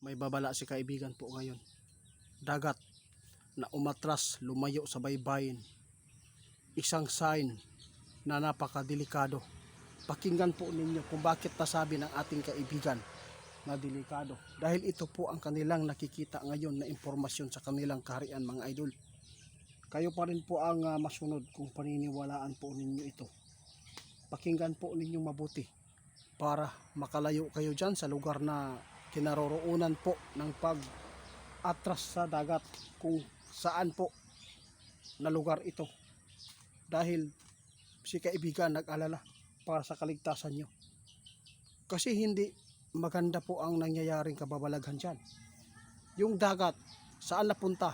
May babala si kaibigan po ngayon. Dagat na umatras lumayo sa baybayin. Isang sign na napakadelikado. Pakinggan po ninyo kung bakit nasabi ng ating kaibigan na delikado. Dahil ito po ang kanilang nakikita ngayon na impormasyon sa kanilang kaharian, mga idol. Kayo pa rin po ang masunod kung paniniwalaan po ninyo ito. Pakinggan po ninyo mabuti para makalayo kayo dyan sa lugar na kinaroroonan po ng pag-atras sa dagat, kung saan po na lugar ito. Dahil si kaibigan nag-alala para sa kaligtasan nyo. Kasi hindi maganda po ang nangyayaring kababalaghan dyan. Yung dagat, saan napunta?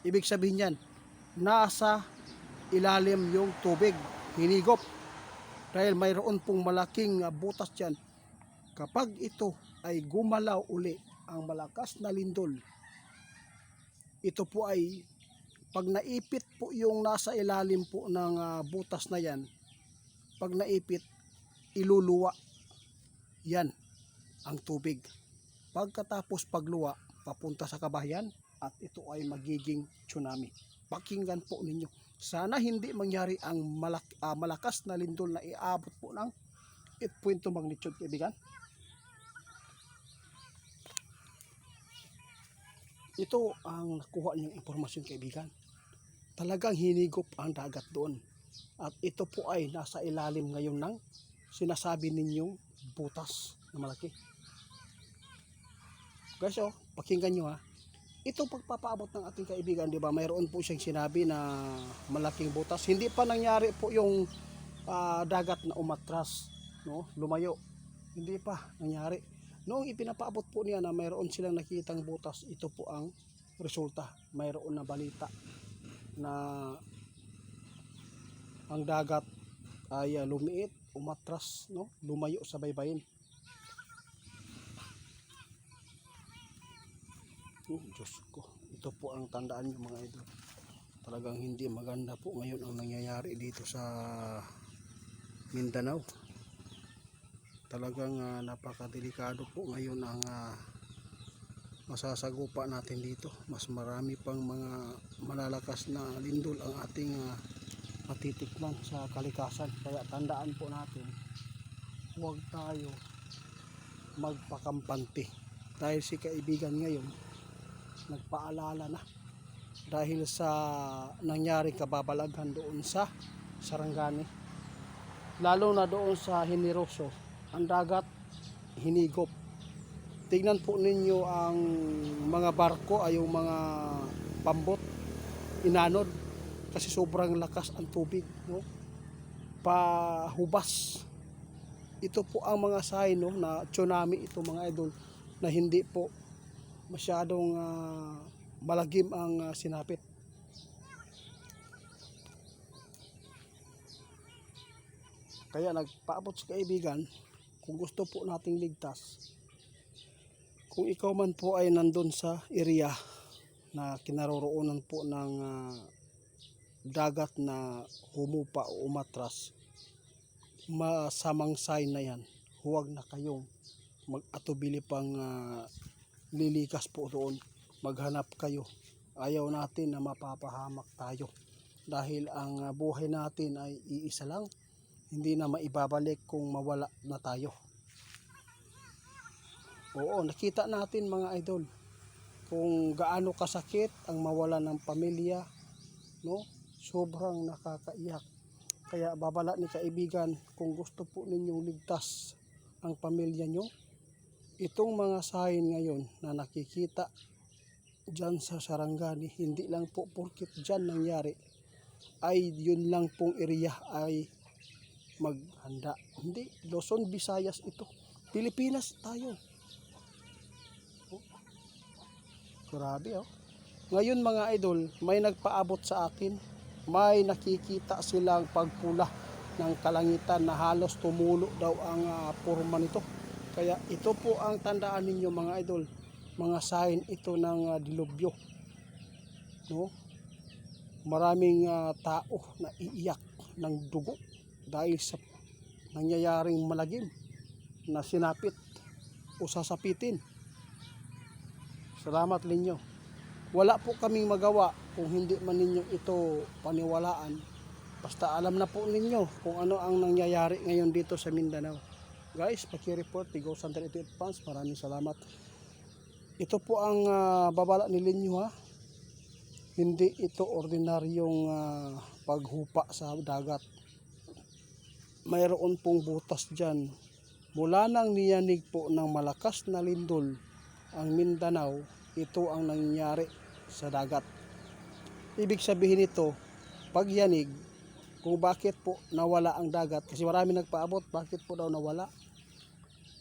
Ibig sabihin yan, nasa ilalim yung tubig, hinigop. Dahil mayroon pong malaking butas dyan. Kapag ito ay gumalaw uli ang malakas na lindol, ito po ay pag naipit po yung nasa ilalim po ng butas na yan, pag naipit, iluluwa yan ang tubig. Pagkatapos pagluwa, papunta sa kabahayan at ito ay magiging tsunami. Pakinggan po ninyo. Sana hindi mangyari ang malakas na lindol na iabot po ng 8.2 magnitude, kaibigan. Ito ang nakuha niyong impormasyon, kaibigan. Talagang hinigop ang dagat doon. At ito po ay nasa ilalim ngayon ng sinasabi ninyong butas na malaki. Guys, pakinggan nyo ha. Ito pagpapaabot ng ating kaibigan, di ba? Mayroon po siyang sinabi na malaking butas. Hindi pa nangyari po yung dagat na umatras, no? Lumayo. Hindi pa nangyari. Noong ipinapaabot po niya na mayroon silang nakitang butas, ito po ang resulta. Mayroon na balita na ang dagat ay lumiit, umatras, no? Lumayo sa baybayin. Diyos ko, ito po ang tandaan nyo, mga idol. Talagang hindi maganda po ngayon ang nangyayari dito sa Mindanao. Talagang napakadelikado po ngayon ang masasagupa natin dito. Mas marami pang mga malalakas na lindol ang ating matitikman sa kalikasan. Kaya tandaan po natin, huwag tayo magpakampante. Dahil si kaibigan ngayon nagpaalala na dahil sa nangyaring kababalaghan doon sa Sarangani, lalo na doon sa Generoso. Ang dagat hinigop. Tingnan po ninyo ang mga barko ay yung mga pambot inanod kasi sobrang lakas ang tubig, no? Pahubas. Ito po ang mga sign, no, na tsunami ito, mga idol, na hindi po masyadong malagim ang sinapit. Kaya nagpaabot sa kaibigan, kung gusto po nating ligtas, kung ikaw man po ay nandun sa area na kinaroroonan po ng dagat na humupa o umatras, masamang sign na yan. Huwag na kayong mag-atubili pang lilikas po doon. Maghanap kayo. Ayaw natin na mapapahamak tayo, dahil ang buhay natin ay iisa lang, hindi na maibabalik kung mawala na tayo. Oo, nakita natin, mga idol, kung gaano kasakit ang mawala ng pamilya, no? Sobrang nakakaiyak. Kaya babala ni kaibigan, kung gusto po ninyong ligtas ang pamilya nyo, itong mga sign ngayon na nakikita dyan sa Sarangani, hindi lang po porkit dyan nangyari ay yun lang pong area ay maghanda. Hindi, Luzon, Visayas ito. Pilipinas tayo. Grabe, oh. Ngayon, mga idol, may nagpaabot sa akin. May nakikita silang pagpula ng kalangitan na halos tumulo daw ang forma nito. Kaya ito po ang tandaan ninyo, mga idol. Mga sign ito ng dilubyo, no? Maraming tao na iiyak ng dugo dahil sa nangyayaring malagim na sinapit o sasapitin. Salamat ninyo. Wala po kaming magawa kung hindi man ninyo ito paniwalaan. Basta alam na po ninyo kung ano ang nangyayari ngayon dito sa Mindanao. Guys, paki-report, Tigo 138 fans. Maraming salamat. Ito po ang babala ni Linyo ha. Hindi ito ordinaryong paghupa sa dagat. Mayroon pong butas dyan. Mula nang niyanig po ng malakas na lindol ang Mindanao, ito ang nangyari sa dagat. Ibig sabihin nito, pag yanig, kung bakit po nawala ang dagat, kasi marami nagpaabot, bakit po daw nawala?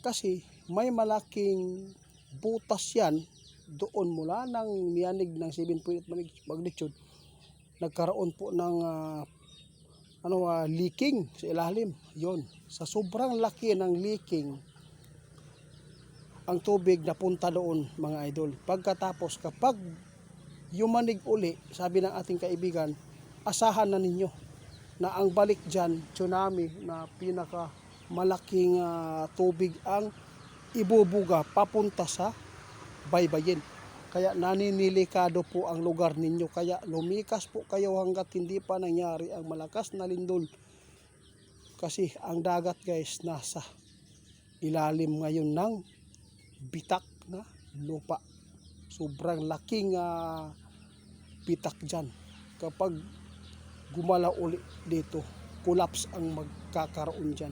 Kasi may malaking butas yan doon mula nang niyanig ng 7.8 magnitude, nagkaroon po ng leaking sa ilalim. Yon, sa sobrang laki ng leaking, ang tubig napunta doon mga idol. Pagkatapos kapag yumanig uli, sabi ng ating kaibigan, asahan na ninyo na ang balik dyan, tsunami na pinaka malaking tubig ang ibubuga papunta sa baybayin. Kaya naninilikado po ang lugar ninyo. Kaya lumikas po kayo hanggat hindi pa nangyari ang malakas na lindol. Kasi ang dagat guys nasa ilalim ngayon ng bitak na lupa. Sobrang laking bitak dyan. Kapag gumalaw uli dito, collapse ang magkakaroon dyan.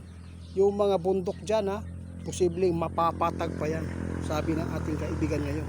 Yung mga bundok dyan posibleng mapapatag pa yan, sabi ng ating kaibigan ngayon.